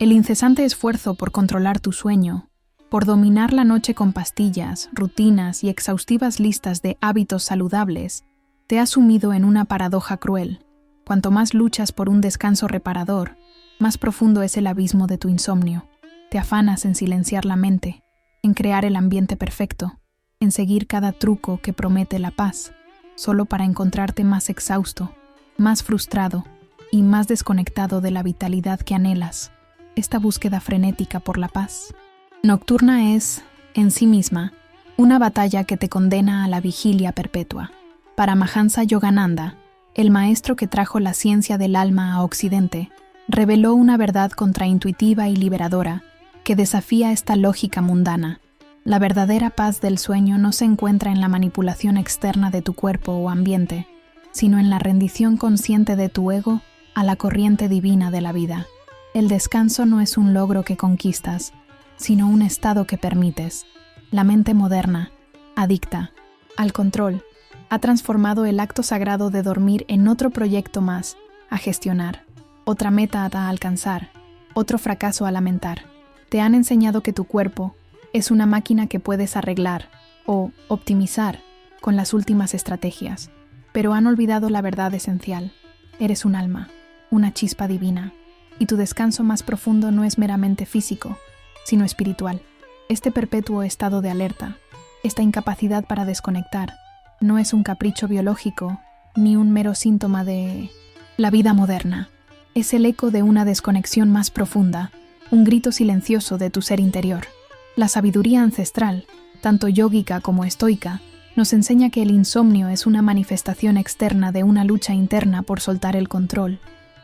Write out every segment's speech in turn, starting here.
El incesante esfuerzo por controlar tu sueño, por dominar la noche con pastillas, rutinas y exhaustivas listas de hábitos saludables, te ha sumido en una paradoja cruel. Cuanto más luchas por un descanso reparador, más profundo es el abismo de tu insomnio. Te afanas en silenciar la mente, en crear el ambiente perfecto, en seguir cada truco que promete la paz, solo para encontrarte más exhausto, más frustrado y más desconectado de la vitalidad que anhelas. Esta búsqueda frenética por la paz nocturna es, en sí misma, una batalla que te condena a la vigilia perpetua. Paramahansa Yogananda, el maestro que trajo la ciencia del alma a Occidente, reveló una verdad contraintuitiva y liberadora que desafía esta lógica mundana. La verdadera paz del sueño no se encuentra en la manipulación externa de tu cuerpo o ambiente, sino en la rendición consciente de tu ego a la corriente divina de la vida. El descanso no es un logro que conquistas, sino un estado que permites. La mente moderna, adicta al control, ha transformado el acto sagrado de dormir en otro proyecto más a gestionar, otra meta a alcanzar, otro fracaso a lamentar. Te han enseñado que tu cuerpo es una máquina que puedes arreglar o optimizar con las últimas estrategias, pero han olvidado la verdad esencial. Eres un alma, una chispa divina, y tu descanso más profundo no es meramente físico, sino espiritual. Este perpetuo estado de alerta, esta incapacidad para desconectar, no es un capricho biológico ni un mero síntoma de la vida moderna. Es el eco de una desconexión más profunda, un grito silencioso de tu ser interior. La sabiduría ancestral, tanto yógica como estoica, nos enseña que el insomnio es una manifestación externa de una lucha interna por soltar el control,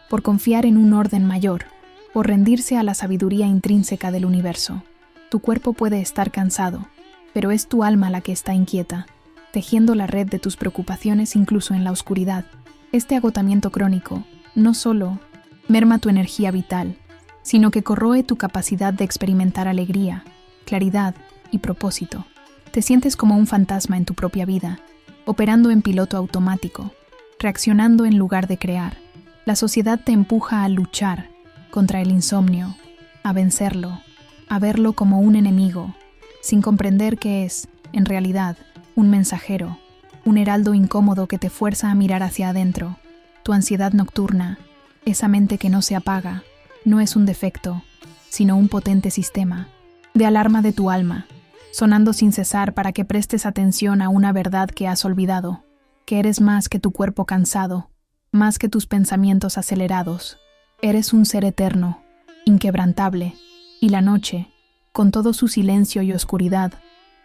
por confiar en un orden mayor, por rendirse a la sabiduría intrínseca del universo. Tu cuerpo puede estar cansado, pero es tu alma la que está inquieta, tejiendo la red de tus preocupaciones incluso en la oscuridad. Este agotamiento crónico no solo merma tu energía vital, sino que corroe tu capacidad de experimentar alegría, claridad y propósito. Te sientes como un fantasma en tu propia vida, operando en piloto automático, reaccionando en lugar de crear. La sociedad te empuja a luchar contra el insomnio, a vencerlo, a verlo como un enemigo, sin comprender que es, en realidad, un mensajero, un heraldo incómodo que te fuerza a mirar hacia adentro. Tu ansiedad nocturna, esa mente que no se apaga, no es un defecto, sino un potente sistema de alarma de tu alma, sonando sin cesar para que prestes atención a una verdad que has olvidado, que eres más que tu cuerpo cansado, más que tus pensamientos acelerados. Eres un ser eterno, inquebrantable, y la noche, con todo su silencio y oscuridad,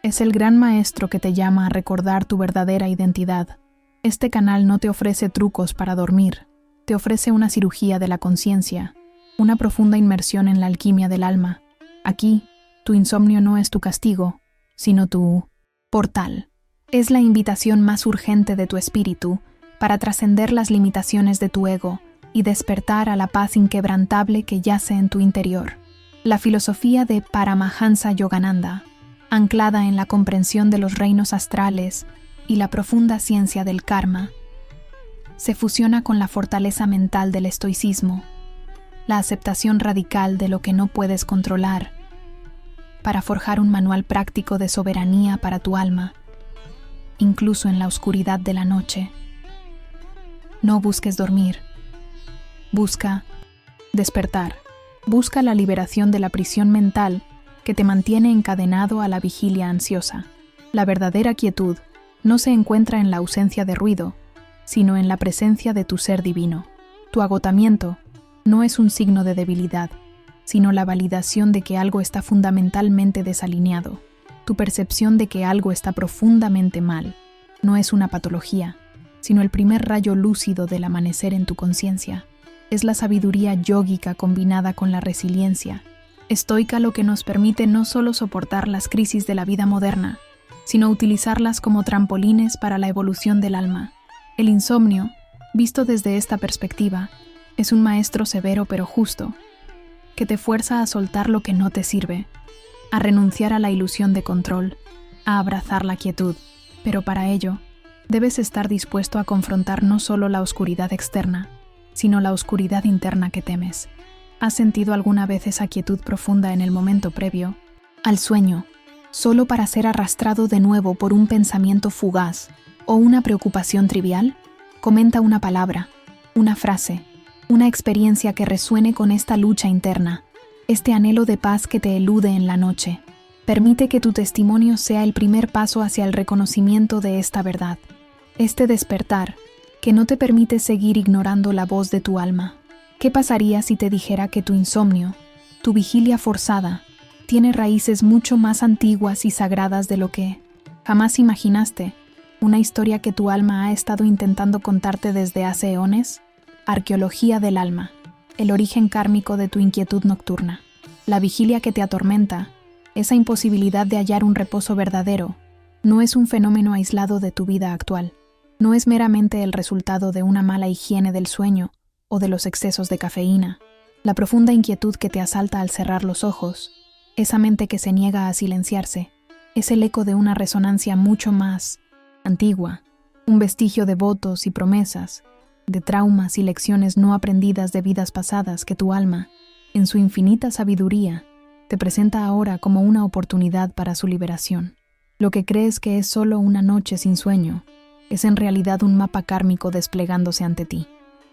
es el gran maestro que te llama a recordar tu verdadera identidad. Este canal no te ofrece trucos para dormir, te ofrece una cirugía de la conciencia, una profunda inmersión en la alquimia del alma. Aquí, tu insomnio no es tu castigo, sino tu portal. Es la invitación más urgente de tu espíritu para trascender las limitaciones de tu ego y despertar a la paz inquebrantable que yace en tu interior. La filosofía de Paramahansa Yogananda, anclada en la comprensión de los reinos astrales y la profunda ciencia del karma, se fusiona con la fortaleza mental del estoicismo, la aceptación radical de lo que no puedes controlar, para forjar un manual práctico de soberanía para tu alma, incluso en la oscuridad de la noche. No busques dormir. Busca despertar. Busca la liberación de la prisión mental que te mantiene encadenado a la vigilia ansiosa. La verdadera quietud no se encuentra en la ausencia de ruido, sino en la presencia de tu ser divino. Tu agotamiento no es un signo de debilidad, sino la validación de que algo está fundamentalmente desalineado. Tu percepción de que algo está profundamente mal no es una patología, sino el primer rayo lúcido del amanecer en tu conciencia. Es la sabiduría yógica combinada con la resiliencia estoica lo que nos permite no solo soportar las crisis de la vida moderna, sino utilizarlas como trampolines para la evolución del alma. El insomnio, visto desde esta perspectiva, es un maestro severo pero justo, que te fuerza a soltar lo que no te sirve, a renunciar a la ilusión de control, a abrazar la quietud. Pero para ello, debes estar dispuesto a confrontar no solo la oscuridad externa, sino la oscuridad interna que temes, ¿Has sentido alguna vez esa quietud profunda en el momento previo al sueño, solo para ser arrastrado de nuevo por un pensamiento fugaz o una preocupación trivial? Comenta una palabra, una frase, una experiencia que resuene con esta lucha interna, este anhelo de paz que te elude en la noche. Permite que tu testimonio sea el primer paso hacia el reconocimiento de esta verdad, este despertar que no te permite seguir ignorando la voz de tu alma. ¿Qué pasaría si te dijera que tu insomnio, tu vigilia forzada, tiene raíces mucho más antiguas y sagradas de lo que jamás imaginaste? Una historia que tu alma ha estado intentando contarte desde hace eones. Arqueología del alma, el origen kármico de tu inquietud nocturna, la vigilia que te atormenta, esa imposibilidad de hallar un reposo verdadero, no es un fenómeno aislado de tu vida actual. No es meramente el resultado de una mala higiene del sueño o de los excesos de cafeína. La profunda inquietud que te asalta al cerrar los ojos, esa mente que se niega a silenciarse, es el eco de una resonancia mucho más antigua, un vestigio de votos y promesas, de traumas y lecciones no aprendidas de vidas pasadas que tu alma, en su infinita sabiduría, te presenta ahora como una oportunidad para su liberación. Lo que crees que es solo una noche sin sueño, es en realidad un mapa kármico desplegándose ante ti.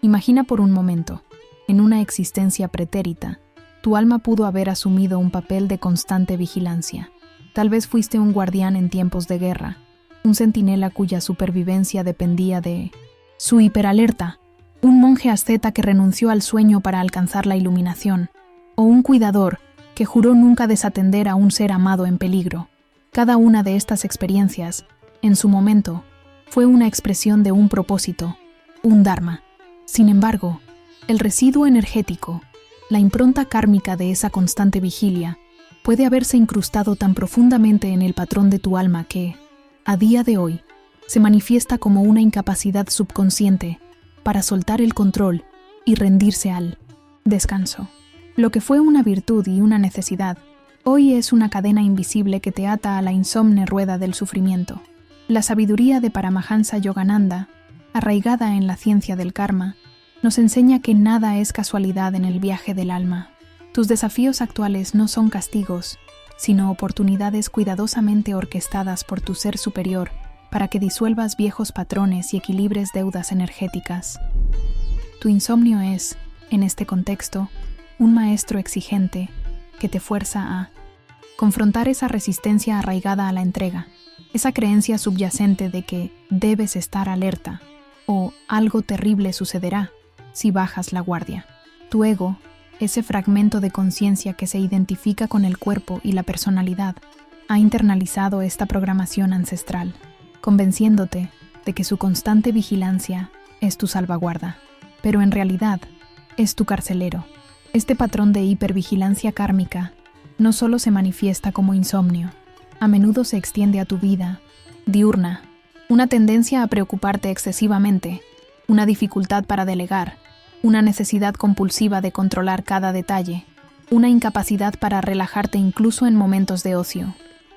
Imagina por un momento, en una existencia pretérita, tu alma pudo haber asumido un papel de constante vigilancia. Tal vez fuiste un guardián en tiempos de guerra, un centinela cuya supervivencia dependía de su hiperalerta, un monje asceta que renunció al sueño para alcanzar la iluminación, o un cuidador que juró nunca desatender a un ser amado en peligro. Cada una de estas experiencias, en su momento, fue una expresión de un propósito, un dharma. Sin embargo, el residuo energético, la impronta kármica de esa constante vigilia, puede haberse incrustado tan profundamente en el patrón de tu alma que, a día de hoy, se manifiesta como una incapacidad subconsciente para soltar el control y rendirse al descanso. Lo que fue una virtud y una necesidad, hoy es una cadena invisible que te ata a la insomne rueda del sufrimiento. La sabiduría de Paramahansa Yogananda, arraigada en la ciencia del karma, nos enseña que nada es casualidad en el viaje del alma. Tus desafíos actuales no son castigos, sino oportunidades cuidadosamente orquestadas por tu ser superior para que disuelvas viejos patrones y equilibres deudas energéticas. Tu insomnio es, en este contexto, un maestro exigente que te fuerza a confrontar esa resistencia arraigada a la entrega, esa creencia subyacente de que debes estar alerta o algo terrible sucederá si bajas la guardia. Tu ego, ese fragmento de conciencia que se identifica con el cuerpo y la personalidad, ha internalizado esta programación ancestral, convenciéndote de que su constante vigilancia es tu salvaguarda, pero en realidad es tu carcelero. Este patrón de hipervigilancia kármica no solo se manifiesta como insomnio, a menudo se extiende a tu vida diurna, una tendencia a preocuparte excesivamente, una dificultad para delegar, una necesidad compulsiva de controlar cada detalle, una incapacidad para relajarte incluso en momentos de ocio.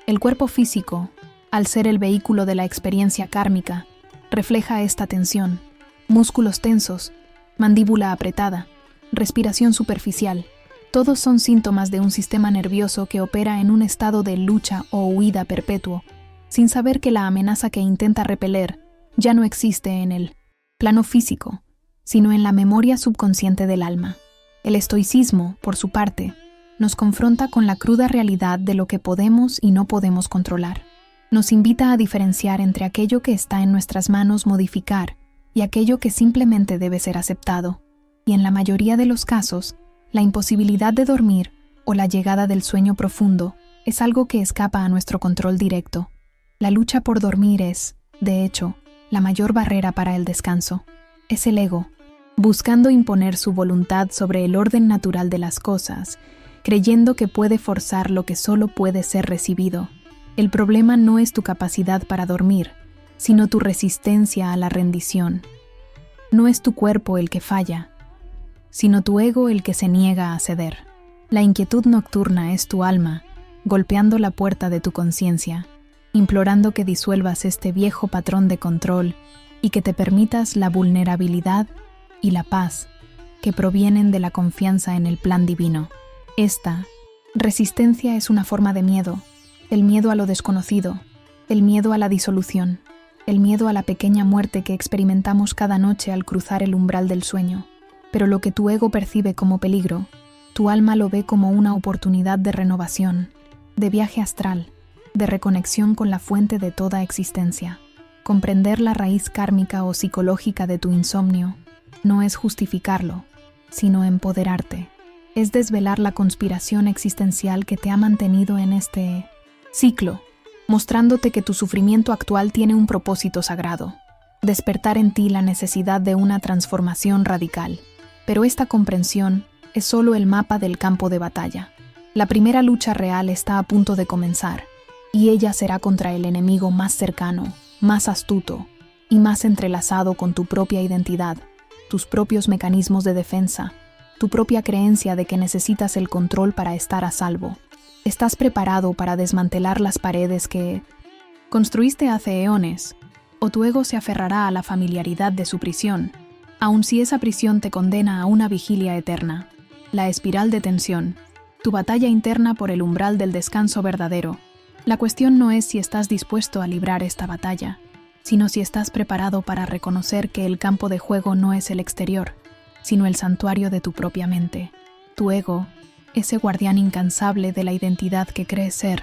El cuerpo físico, al ser el vehículo de la experiencia kármica, refleja esta tensión: músculos tensos, mandíbula apretada, respiración superficial. Todos son síntomas de un sistema nervioso que opera en un estado de lucha o huida perpetuo, sin saber que la amenaza que intenta repeler ya no existe en el plano físico, sino en la memoria subconsciente del alma. El estoicismo, por su parte, nos confronta con la cruda realidad de lo que podemos y no podemos controlar. Nos invita a diferenciar entre aquello que está en nuestras manos modificar y aquello que simplemente debe ser aceptado. Y en la mayoría de los casos, la imposibilidad de dormir o la llegada del sueño profundo es algo que escapa a nuestro control directo. La lucha por dormir es, de hecho, la mayor barrera para el descanso. Es el ego, buscando imponer su voluntad sobre el orden natural de las cosas, creyendo que puede forzar lo que solo puede ser recibido. El problema no es tu capacidad para dormir, sino tu resistencia a la rendición. No es tu cuerpo el que falla, sino tu ego el que se niega a ceder. La inquietud nocturna es tu alma, golpeando la puerta de tu conciencia, implorando que disuelvas este viejo patrón de control y que te permitas la vulnerabilidad y la paz que provienen de la confianza en el plan divino. Esta resistencia es una forma de miedo, el miedo a lo desconocido, el miedo a la disolución, el miedo a la pequeña muerte que experimentamos cada noche al cruzar el umbral del sueño. Pero lo que tu ego percibe como peligro, tu alma lo ve como una oportunidad de renovación, de viaje astral, de reconexión con la fuente de toda existencia. Comprender la raíz kármica o psicológica de tu insomnio no es justificarlo, sino empoderarte. Es desvelar la conspiración existencial que te ha mantenido en este ciclo, mostrándote que tu sufrimiento actual tiene un propósito sagrado, despertar en ti la necesidad de una transformación radical. Pero esta comprensión es solo el mapa del campo de batalla. La primera lucha real está a punto de comenzar, y ella será contra el enemigo más cercano, más astuto y más entrelazado con tu propia identidad, tus propios mecanismos de defensa, tu propia creencia de que necesitas el control para estar a salvo. ¿Estás preparado para desmantelar las paredes que construiste hace eones? ¿O tu ego se aferrará a la familiaridad de su prisión, aun si esa prisión te condena a una vigilia eterna? La espiral de tensión, tu batalla interna por el umbral del descanso verdadero. La cuestión no es si estás dispuesto a librar esta batalla, sino si estás preparado para reconocer que el campo de juego no es el exterior, sino el santuario de tu propia mente. Tu ego, ese guardián incansable de la identidad que crees ser,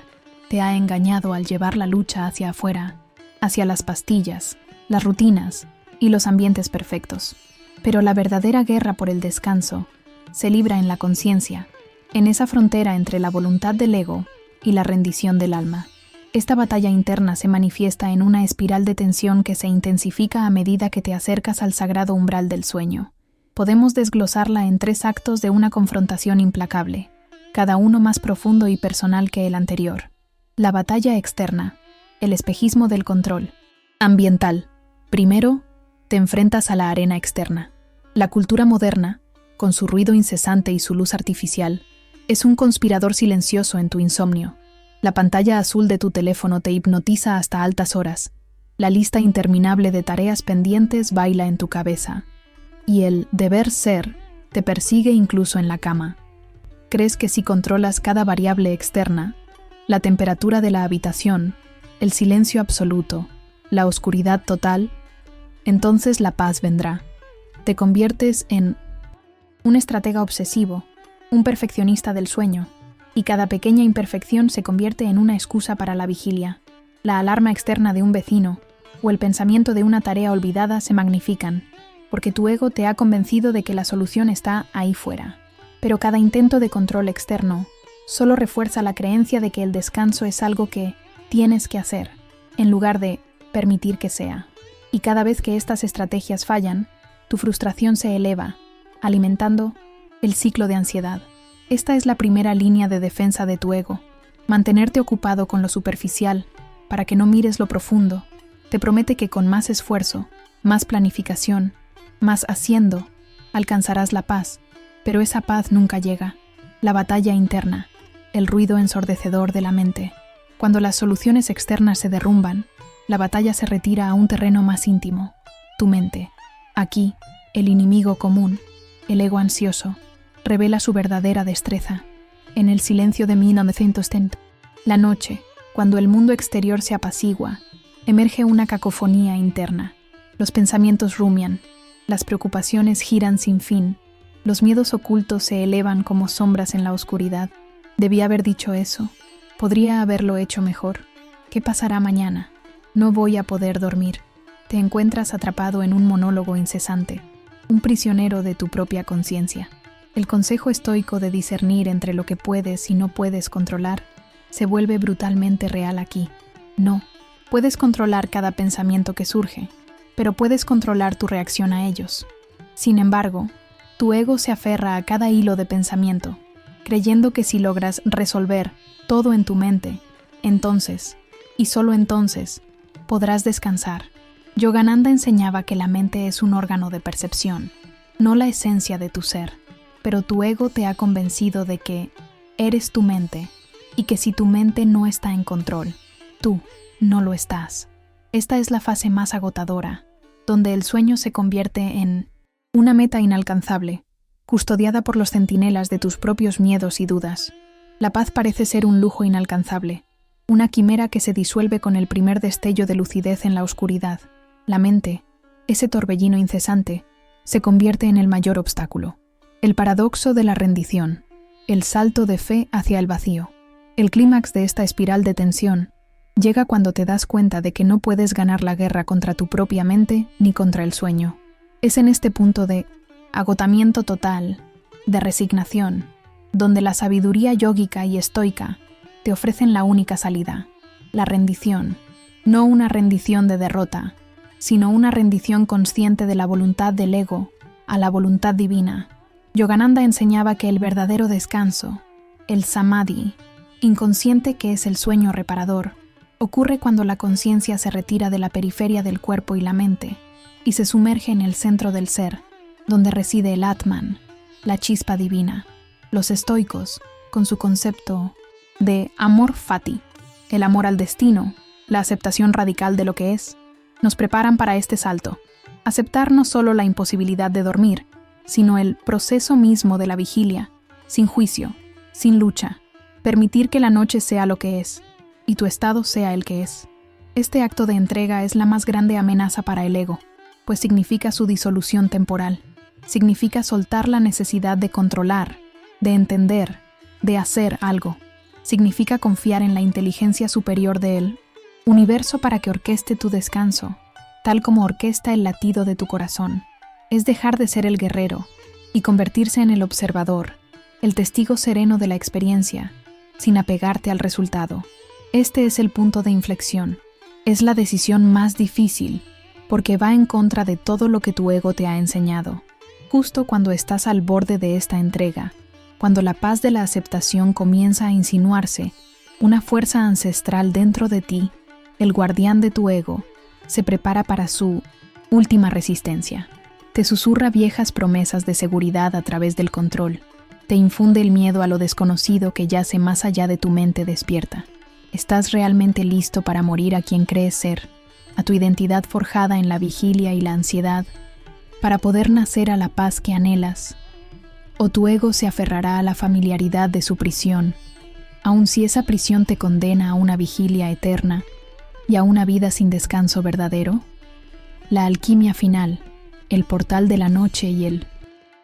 te ha engañado al llevar la lucha hacia afuera, hacia las pastillas, las rutinas y los ambientes perfectos. Pero la verdadera guerra por el descanso se libra en la conciencia, en esa frontera entre la voluntad del ego y la rendición del alma. Esta batalla interna se manifiesta en una espiral de tensión que se intensifica a medida que te acercas al sagrado umbral del sueño. Podemos desglosarla en 3 actos de una confrontación implacable, cada uno más profundo y personal que el anterior. La batalla externa, el espejismo del control. Ambiental. Primero, te enfrentas a la arena externa. La cultura moderna, con su ruido incesante y su luz artificial, es un conspirador silencioso en tu insomnio. La pantalla azul de tu teléfono te hipnotiza hasta altas horas. La lista interminable de tareas pendientes baila en tu cabeza. Y el deber ser te persigue incluso en la cama. Crees que si controlas cada variable externa, la temperatura de la habitación, el silencio absoluto, la oscuridad total, entonces la paz vendrá. Te conviertes en un estratega obsesivo, un perfeccionista del sueño, y cada pequeña imperfección se convierte en una excusa para la vigilia. La alarma externa de un vecino o el pensamiento de una tarea olvidada se magnifican, porque tu ego te ha convencido de que la solución está ahí fuera. Pero cada intento de control externo solo refuerza la creencia de que el descanso es algo que tienes que hacer, en lugar de permitir que sea. Y cada vez que estas estrategias fallan, tu frustración se eleva, alimentando el ciclo de ansiedad. Esta es la primera línea de defensa de tu ego. Mantenerte ocupado con lo superficial, para que no mires lo profundo, te promete que con más esfuerzo, más planificación, más haciendo, alcanzarás la paz, pero esa paz nunca llega. La batalla interna, el ruido ensordecedor de la mente. Cuando las soluciones externas se derrumban, la batalla se retira a un terreno más íntimo, tu mente. Aquí, el enemigo común, el ego ansioso, revela su verdadera destreza. En el silencio de 1910, la noche, cuando el mundo exterior se apacigua, emerge una cacofonía interna. Los pensamientos rumian, las preocupaciones giran sin fin, los miedos ocultos se elevan como sombras en la oscuridad. Debí haber dicho eso. Podría haberlo hecho mejor. ¿Qué pasará mañana? No voy a poder dormir. Te encuentras atrapado en un monólogo incesante, un prisionero de tu propia conciencia. El consejo estoico de discernir entre lo que puedes y no puedes controlar se vuelve brutalmente real aquí. No, puedes controlar cada pensamiento que surge, pero puedes controlar tu reacción a ellos. Sin embargo, tu ego se aferra a cada hilo de pensamiento, creyendo que si logras resolver todo en tu mente, entonces, y solo entonces, podrás descansar. Yogananda enseñaba que la mente es un órgano de percepción, no la esencia de tu ser, pero tu ego te ha convencido de que eres tu mente y que si tu mente no está en control, tú no lo estás. Esta es la fase más agotadora, donde el sueño se convierte en una meta inalcanzable, custodiada por los centinelas de tus propios miedos y dudas. La paz parece ser un lujo inalcanzable, una quimera que se disuelve con el primer destello de lucidez en la oscuridad. La mente, ese torbellino incesante, se convierte en el mayor obstáculo. El paradoxo de la rendición, el salto de fe hacia el vacío. El clímax de esta espiral de tensión llega cuando te das cuenta de que no puedes ganar la guerra contra tu propia mente ni contra el sueño. Es en este punto de agotamiento total, de resignación, donde la sabiduría yógica y estoica te ofrecen la única salida, la rendición. No una rendición de derrota, sino una rendición consciente de la voluntad del ego a la voluntad divina. Yogananda enseñaba que el verdadero descanso, el samadhi, inconsciente que es el sueño reparador, ocurre cuando la conciencia se retira de la periferia del cuerpo y la mente y se sumerge en el centro del ser, donde reside el Atman, la chispa divina. Los estoicos, con su concepto de amor fati, el amor al destino, la aceptación radical de lo que es, nos preparan para este salto. Aceptar no solo la imposibilidad de dormir, sino el proceso mismo de la vigilia, sin juicio, sin lucha, permitir que la noche sea lo que es, y tu estado sea el que es. Este acto de entrega es la más grande amenaza para el ego, pues significa su disolución temporal. Significa soltar la necesidad de controlar, de entender, de hacer algo. Significa confiar en la inteligencia superior del universo para que orqueste tu descanso, tal como orquesta el latido de tu corazón. Es dejar de ser el guerrero y convertirse en el observador, el testigo sereno de la experiencia, sin apegarte al resultado. Este es el punto de inflexión. Es la decisión más difícil, porque va en contra de todo lo que tu ego te ha enseñado. Justo cuando estás al borde de esta entrega, cuando la paz de la aceptación comienza a insinuarse, una fuerza ancestral dentro de ti, el guardián de tu ego, se prepara para su última resistencia. Te susurra viejas promesas de seguridad a través del control. Te infunde el miedo a lo desconocido que yace más allá de tu mente despierta. ¿Estás realmente listo para morir a quien crees ser, a tu identidad forjada en la vigilia y la ansiedad, para poder nacer a la paz que anhelas? ¿O tu ego se aferrará a la familiaridad de su prisión, aun si esa prisión te condena a una vigilia eterna y a una vida sin descanso verdadero? La alquimia final, el portal de la noche y el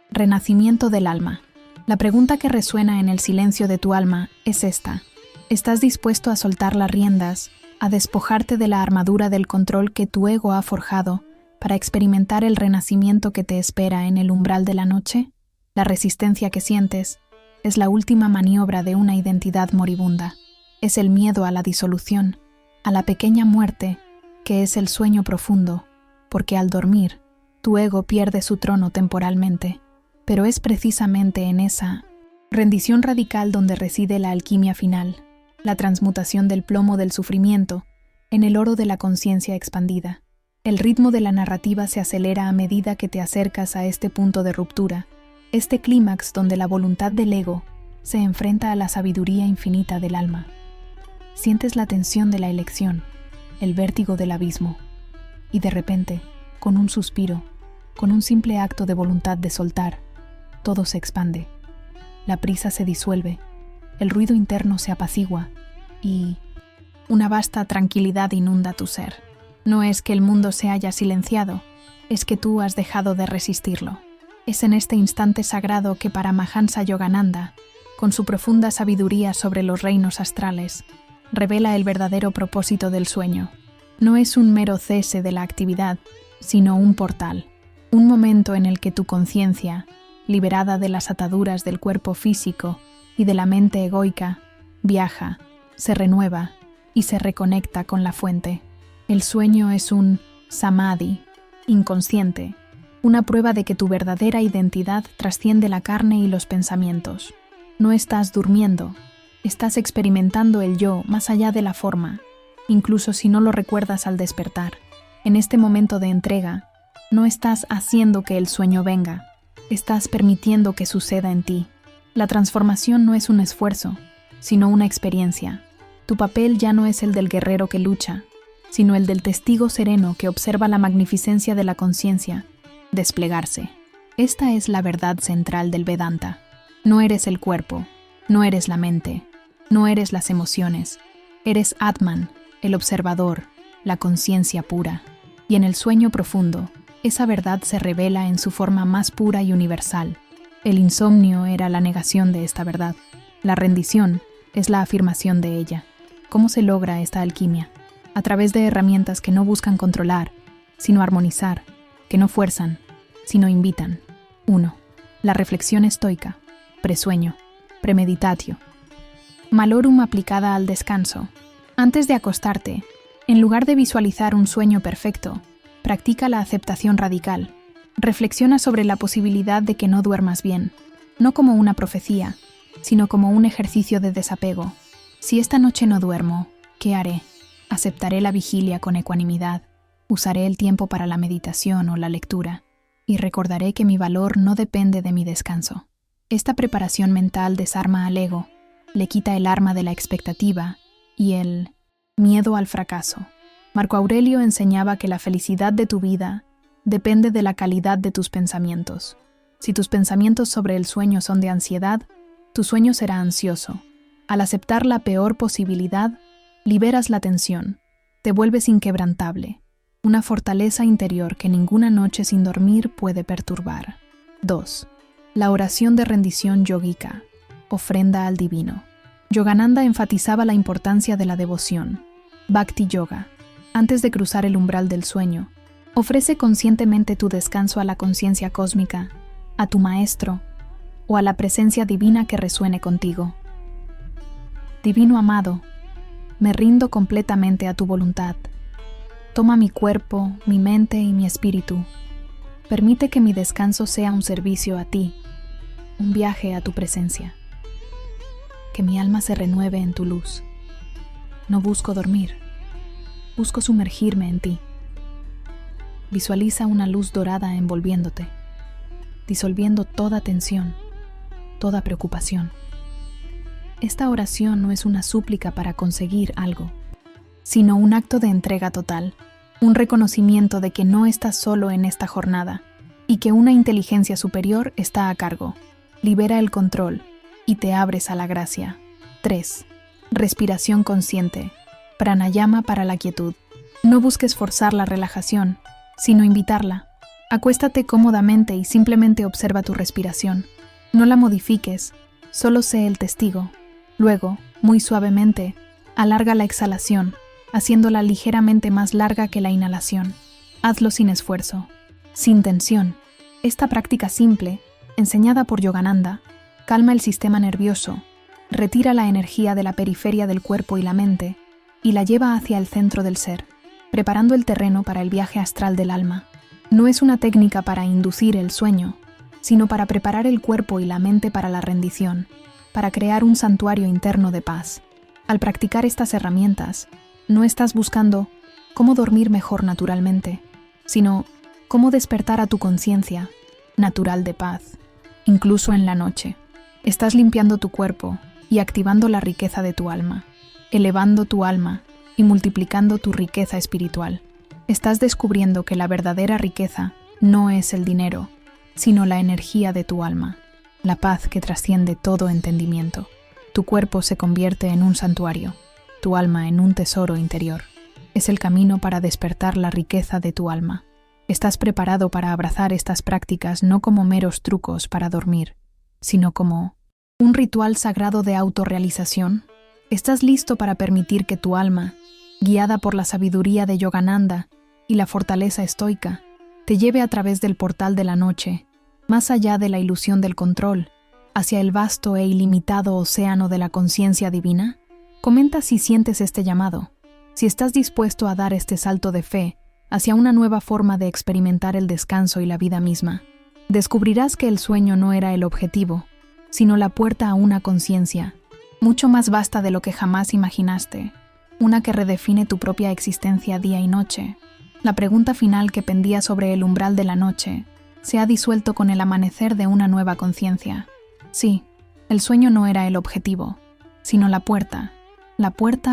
renacimiento del alma. La pregunta que resuena en el silencio de tu alma es esta: ¿estás dispuesto a soltar las riendas, a despojarte de la armadura del control que tu ego ha forjado para experimentar el renacimiento que te espera en el umbral de la noche? La resistencia que sientes es la última maniobra de una identidad moribunda. Es el miedo a la disolución, a la pequeña muerte, que es el sueño profundo, porque al dormir, tu ego pierde su trono temporalmente. Pero es precisamente en esa rendición radical donde reside la alquimia final, la transmutación del plomo del sufrimiento en el oro de la conciencia expandida. El ritmo de la narrativa se acelera a medida que te acercas a este punto de ruptura, este clímax donde la voluntad del ego se enfrenta a la sabiduría infinita del alma. Sientes la tensión de la elección, el vértigo del abismo, y de repente, con un suspiro, con un simple acto de voluntad de soltar, todo se expande. La prisa se disuelve, el ruido interno se apacigua y una vasta tranquilidad inunda tu ser. No es que el mundo se haya silenciado, es que tú has dejado de resistirlo. Es en este instante sagrado que Paramahansa Yogananda, con su profunda sabiduría sobre los reinos astrales, revela el verdadero propósito del sueño. No es un mero cese de la actividad, sino un portal, un momento en el que tu conciencia, liberada de las ataduras del cuerpo físico y de la mente egoica, viaja, se renueva y se reconecta con la fuente. El sueño es un samadhi, inconsciente, una prueba de que tu verdadera identidad trasciende la carne y los pensamientos. No estás durmiendo, estás experimentando el yo más allá de la forma, incluso si no lo recuerdas al despertar. En este momento de entrega, no estás haciendo que el sueño venga, estás permitiendo que suceda en ti. La transformación no es un esfuerzo, sino una experiencia. Tu papel ya no es el del guerrero que lucha, sino el del testigo sereno que observa la magnificencia de la conciencia desplegarse. Esta es la verdad central del Vedanta. No eres el cuerpo, no eres la mente, no eres las emociones. Eres Atman, el observador, la conciencia pura. Y en el sueño profundo, esa verdad se revela en su forma más pura y universal. El insomnio era la negación de esta verdad. La rendición es la afirmación de ella. ¿Cómo se logra esta alquimia? A través de herramientas que no buscan controlar, sino armonizar, que no fuerzan, sino invitan. 1. La reflexión estoica, presueño, premeditatio. Malorum aplicada al descanso. Antes de acostarte, en lugar de visualizar un sueño perfecto, practica la aceptación radical. Reflexiona sobre la posibilidad de que no duermas bien, no como una profecía, sino como un ejercicio de desapego. Si esta noche no duermo, ¿qué haré? Aceptaré la vigilia con ecuanimidad, usaré el tiempo para la meditación o la lectura, y recordaré que mi valor no depende de mi descanso. Esta preparación mental desarma al ego, le quita el arma de la expectativa y el miedo al fracaso. Marco Aurelio enseñaba que la felicidad de tu vida depende de la calidad de tus pensamientos. Si tus pensamientos sobre el sueño son de ansiedad, tu sueño será ansioso. Al aceptar la peor posibilidad, liberas la tensión, te vuelves inquebrantable, una fortaleza interior que ninguna noche sin dormir puede perturbar. 2. La oración de rendición yógica, ofrenda al divino. Yogananda enfatizaba la importancia de la devoción. Bhakti Yoga. Antes de cruzar el umbral del sueño, ofrece conscientemente tu descanso a la conciencia cósmica, a tu maestro o a la presencia divina que resuene contigo. Divino amado, me rindo completamente a tu voluntad. Toma mi cuerpo, mi mente y mi espíritu. Permite que mi descanso sea un servicio a ti, un viaje a tu presencia. Que mi alma se renueve en tu luz. No busco dormir, busco sumergirme en ti. Visualiza una luz dorada envolviéndote, disolviendo toda tensión, toda preocupación. Esta oración no es una súplica para conseguir algo, sino un acto de entrega total, un reconocimiento de que no estás solo en esta jornada y que una inteligencia superior está a cargo. Libera el control y te abres a la gracia. 3. Respiración consciente. Pranayama para la quietud. No busques forzar la relajación, sino invitarla. Acuéstate cómodamente y simplemente observa tu respiración. No la modifiques, solo sé el testigo. Luego, muy suavemente, alarga la exhalación, haciéndola ligeramente más larga que la inhalación. Hazlo sin esfuerzo, sin tensión. Esta práctica simple, enseñada por Yogananda, calma el sistema nervioso, retira la energía de la periferia del cuerpo y la mente y la lleva hacia el centro del ser, preparando el terreno para el viaje astral del alma. No es una técnica para inducir el sueño, sino para preparar el cuerpo y la mente para la rendición, para crear un santuario interno de paz. Al practicar estas herramientas, no estás buscando cómo dormir mejor naturalmente, sino cómo despertar a tu conciencia natural de paz, incluso en la noche. Estás limpiando tu cuerpo y activando la riqueza de tu alma, elevando tu alma y multiplicando tu riqueza espiritual. Estás descubriendo que la verdadera riqueza no es el dinero, sino la energía de tu alma, la paz que trasciende todo entendimiento. Tu cuerpo se convierte en un santuario, tu alma en un tesoro interior. Es el camino para despertar la riqueza de tu alma. Estás preparado para abrazar estas prácticas no como meros trucos para dormir, sino como un ritual sagrado de autorrealización. ¿Estás listo para permitir que tu alma, guiada por la sabiduría de Yogananda y la fortaleza estoica, te lleve a través del portal de la noche, más allá de la ilusión del control, hacia el vasto e ilimitado océano de la conciencia divina? Comenta si sientes este llamado, si estás dispuesto a dar este salto de fe hacia una nueva forma de experimentar el descanso y la vida misma. Descubrirás que el sueño no era el objetivo, sino la puerta a una conciencia, mucho más vasta de lo que jamás imaginaste, una que redefine tu propia existencia día y noche. La pregunta final que pendía sobre el umbral de la noche se ha disuelto con el amanecer de una nueva conciencia. Sí, el sueño no era el objetivo, sino la puerta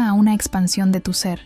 a una expansión de tu ser,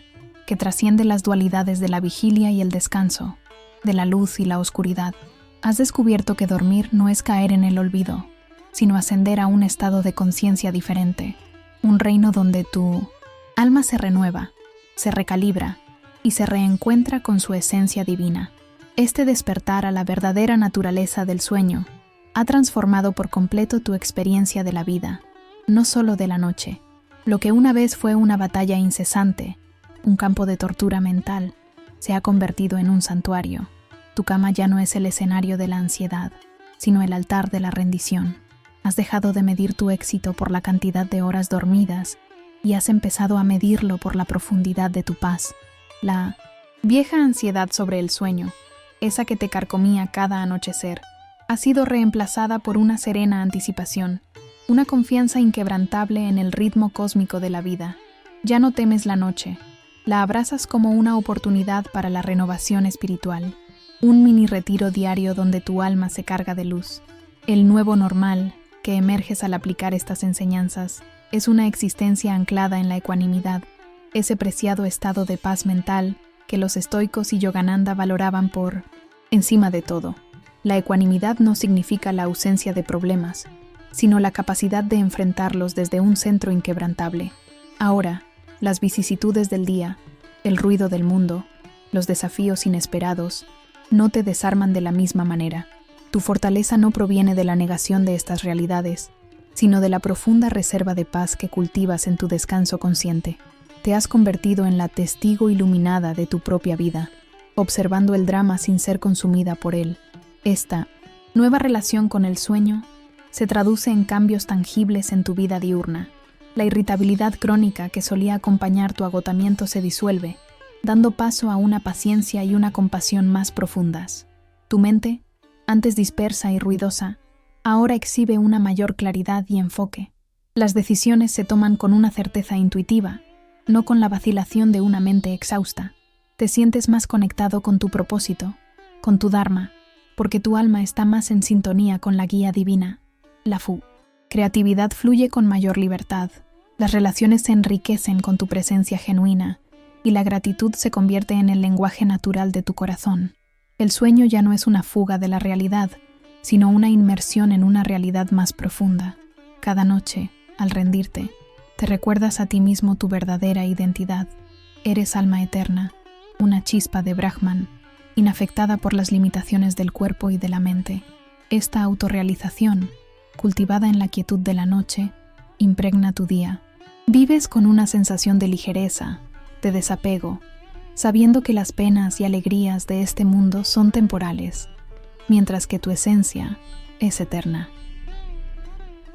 que trasciende las dualidades de la vigilia y el descanso, de la luz y la oscuridad. Has descubierto que dormir no es caer en el olvido, sino ascender a un estado de conciencia diferente, un reino donde tu alma se renueva, se recalibra y se reencuentra con su esencia divina. Este despertar a la verdadera naturaleza del sueño ha transformado por completo tu experiencia de la vida, no solo de la noche. Lo que una vez fue una batalla incesante, un campo de tortura mental, se ha convertido en un santuario. Tu cama ya no es el escenario de la ansiedad, sino el altar de la rendición. Has dejado de medir tu éxito por la cantidad de horas dormidas y has empezado a medirlo por la profundidad de tu paz. La vieja ansiedad sobre el sueño, esa que te carcomía cada anochecer, ha sido reemplazada por una serena anticipación, una confianza inquebrantable en el ritmo cósmico de la vida. Ya no temes la noche, la abrazas como una oportunidad para la renovación espiritual, un mini retiro diario donde tu alma se carga de luz. El nuevo normal que emerges al aplicar estas enseñanzas es una existencia anclada en la ecuanimidad, ese preciado estado de paz mental que los estoicos y Yogananda valoraban por encima de todo. La ecuanimidad no significa la ausencia de problemas, sino la capacidad de enfrentarlos desde un centro inquebrantable. Ahora, las vicisitudes del día, el ruido del mundo, los desafíos inesperados, no te desarman de la misma manera. Tu fortaleza no proviene de la negación de estas realidades, sino de la profunda reserva de paz que cultivas en tu descanso consciente. Te has convertido en la testigo iluminada de tu propia vida, observando el drama sin ser consumida por él. Esta nueva relación con el sueño se traduce en cambios tangibles en tu vida diurna. La irritabilidad crónica que solía acompañar tu agotamiento se disuelve, dando paso a una paciencia y una compasión más profundas. Tu mente, antes dispersa y ruidosa, ahora exhibe una mayor claridad y enfoque. Las decisiones se toman con una certeza intuitiva, no con la vacilación de una mente exhausta. Te sientes más conectado con tu propósito, con tu dharma, porque tu alma está más en sintonía con la guía divina, la Fu. Creatividad fluye con mayor libertad, las relaciones se enriquecen con tu presencia genuina, y la gratitud se convierte en el lenguaje natural de tu corazón. El sueño ya no es una fuga de la realidad, sino una inmersión en una realidad más profunda. Cada noche, al rendirte, te recuerdas a ti mismo tu verdadera identidad. Eres alma eterna, una chispa de Brahman, inafectada por las limitaciones del cuerpo y de la mente. Esta autorrealización, cultivada en la quietud de la noche, impregna tu día. Vives con una sensación de ligereza, de desapego, sabiendo que las penas y alegrías de este mundo son temporales, mientras que tu esencia es eterna.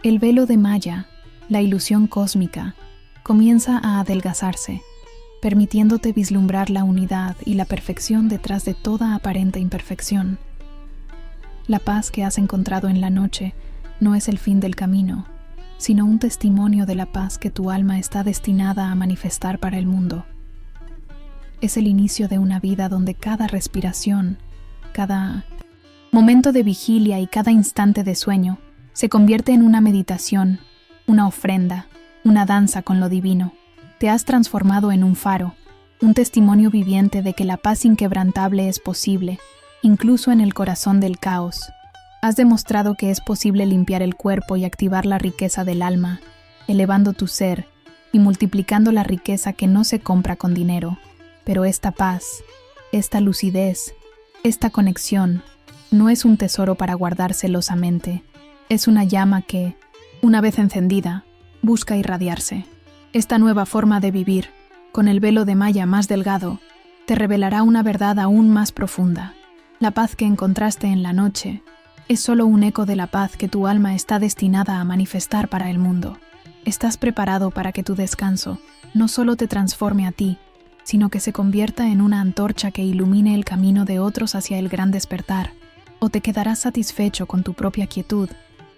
El velo de Maya, la ilusión cósmica, comienza a adelgazarse, permitiéndote vislumbrar la unidad y la perfección detrás de toda aparente imperfección. La paz que has encontrado en la noche no es el fin del camino, sino un testimonio de la paz que tu alma está destinada a manifestar para el mundo. Es el inicio de una vida donde cada respiración, cada momento de vigilia y cada instante de sueño se convierte en una meditación, una ofrenda, una danza con lo divino. Te has transformado en un faro, un testimonio viviente de que la paz inquebrantable es posible, incluso en el corazón del caos. Has demostrado que es posible limpiar el cuerpo y activar la riqueza del alma, elevando tu ser y multiplicando la riqueza que no se compra con dinero. Pero esta paz, esta lucidez, esta conexión, no es un tesoro para guardar celosamente. Es una llama que, una vez encendida, busca irradiarse. Esta nueva forma de vivir, con el velo de Maya más delgado, te revelará una verdad aún más profunda. La paz que encontraste en la noche es solo un eco de la paz que tu alma está destinada a manifestar para el mundo. Estás preparado para que tu descanso no solo te transforme a ti, sino que se convierta en una antorcha que ilumine el camino de otros hacia el gran despertar, o te quedarás satisfecho con tu propia quietud,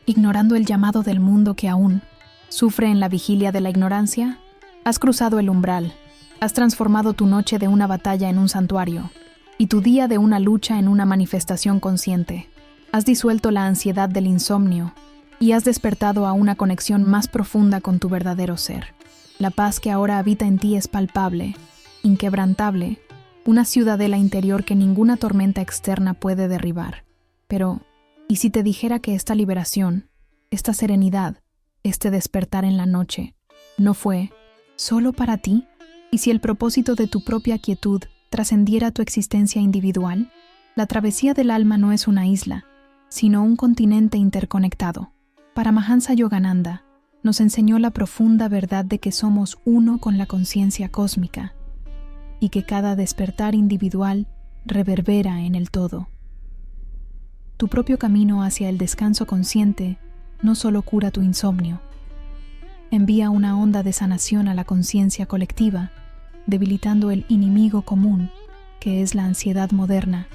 ignorando el llamado del mundo que aún sufre en la vigilia de la ignorancia. Has cruzado el umbral, has transformado tu noche de una batalla en un santuario, y tu día de una lucha en una manifestación consciente. Has disuelto la ansiedad del insomnio, y has despertado a una conexión más profunda con tu verdadero ser. La paz que ahora habita en ti es palpable, inquebrantable, una ciudadela interior que ninguna tormenta externa puede derribar. Pero, ¿y si te dijera que esta liberación, esta serenidad, este despertar en la noche, no fue solo para ti? ¿Y si el propósito de tu propia quietud trascendiera tu existencia individual? La travesía del alma no es una isla, sino un continente interconectado. Paramahansa Yogananda nos enseñó la profunda verdad de que somos uno con la conciencia cósmica y que cada despertar individual reverbera en el todo. Tu propio camino hacia el descanso consciente no solo cura tu insomnio, envía una onda de sanación a la conciencia colectiva, debilitando el enemigo común, que es la ansiedad moderna,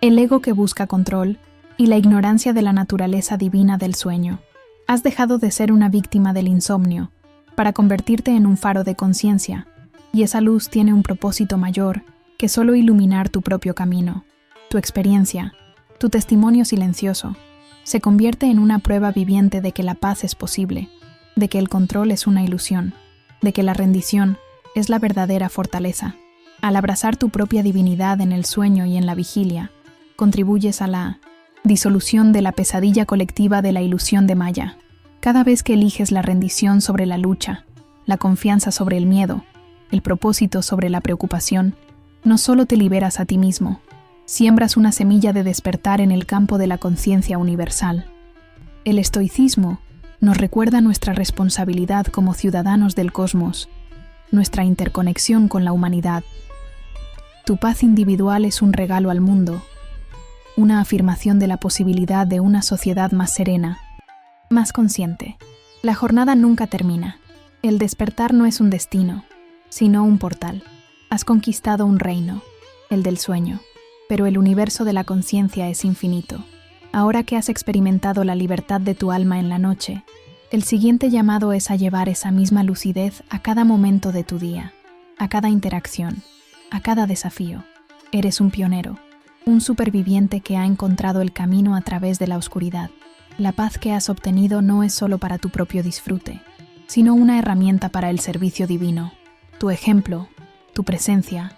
el ego que busca control y la ignorancia de la naturaleza divina del sueño. Has dejado de ser una víctima del insomnio para convertirte en un faro de conciencia, y esa luz tiene un propósito mayor que solo iluminar tu propio camino. Tu experiencia, tu testimonio silencioso, se convierte en una prueba viviente de que la paz es posible, de que el control es una ilusión, de que la rendición es la verdadera fortaleza. Al abrazar tu propia divinidad en el sueño y en la vigilia, contribuyes a la disolución de la pesadilla colectiva de la ilusión de Maya. Cada vez que eliges la rendición sobre la lucha, la confianza sobre el miedo, el propósito sobre la preocupación, no solo te liberas a ti mismo, siembras una semilla de despertar en el campo de la conciencia universal. El estoicismo nos recuerda nuestra responsabilidad como ciudadanos del cosmos, nuestra interconexión con la humanidad. Tu paz individual es un regalo al mundo, una afirmación de la posibilidad de una sociedad más serena, más consciente. La jornada nunca termina. El despertar no es un destino, sino un portal. Has conquistado un reino, el del sueño, pero el universo de la conciencia es infinito. Ahora que has experimentado la libertad de tu alma en la noche, el siguiente llamado es a llevar esa misma lucidez a cada momento de tu día, a cada interacción, a cada desafío. Eres un pionero, un superviviente que ha encontrado el camino a través de la oscuridad. La paz que has obtenido no es solo para tu propio disfrute, sino una herramienta para el servicio divino. Tu ejemplo, tu presencia,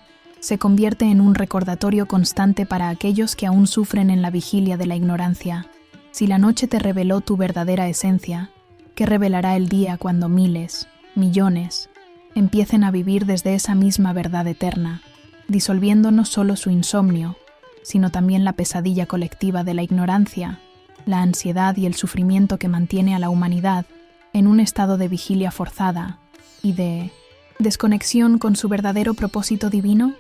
se convierte en un recordatorio constante para aquellos que aún sufren en la vigilia de la ignorancia. Si la noche te reveló tu verdadera esencia, ¿qué revelará el día cuando miles, millones, empiecen a vivir desde esa misma verdad eterna, disolviendo no solo su insomnio, sino también la pesadilla colectiva de la ignorancia, la ansiedad y el sufrimiento que mantiene a la humanidad en un estado de vigilia forzada y de desconexión con su verdadero propósito divino?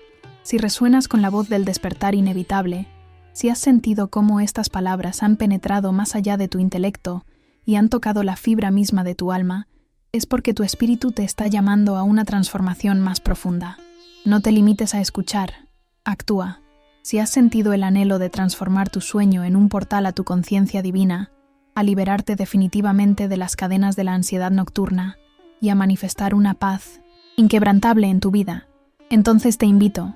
Si resuenas con la voz del despertar inevitable, si has sentido cómo estas palabras han penetrado más allá de tu intelecto y han tocado la fibra misma de tu alma, es porque tu espíritu te está llamando a una transformación más profunda. No te limites a escuchar, actúa. Si has sentido el anhelo de transformar tu sueño en un portal a tu conciencia divina, a liberarte definitivamente de las cadenas de la ansiedad nocturna y a manifestar una paz inquebrantable en tu vida, entonces te invito,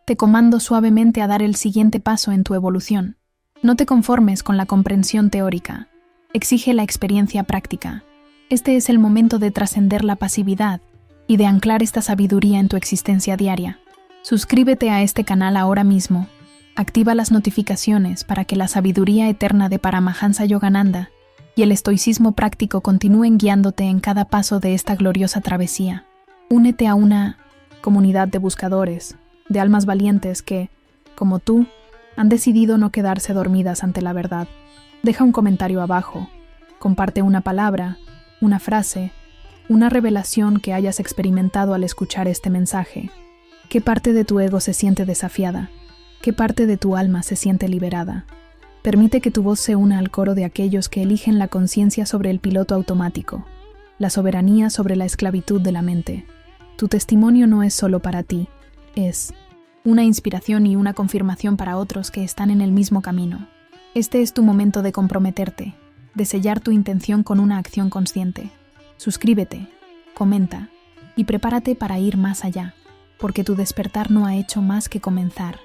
te comando suavemente a dar el siguiente paso en tu evolución. No te conformes con la comprensión teórica, exige la experiencia práctica. Este es el momento de trascender la pasividad y de anclar esta sabiduría en tu existencia diaria. Suscríbete a este canal ahora mismo. Activa las notificaciones para que la sabiduría eterna de Paramahansa Yogananda y el estoicismo práctico continúen guiándote en cada paso de esta gloriosa travesía. Únete a una comunidad de buscadores, de almas valientes que, como tú, han decidido no quedarse dormidas ante la verdad. Deja un comentario abajo, comparte una palabra, una frase, una revelación que hayas experimentado al escuchar este mensaje. ¿Qué parte de tu ego se siente desafiada? ¿Qué parte de tu alma se siente liberada? Permite que tu voz se una al coro de aquellos que eligen la conciencia sobre el piloto automático, la soberanía sobre la esclavitud de la mente. Tu testimonio no es solo para ti, es una inspiración y una confirmación para otros que están en el mismo camino. Este es tu momento de comprometerte, de sellar tu intención con una acción consciente. Suscríbete, comenta y prepárate para ir más allá, porque tu despertar no ha hecho más que comenzar.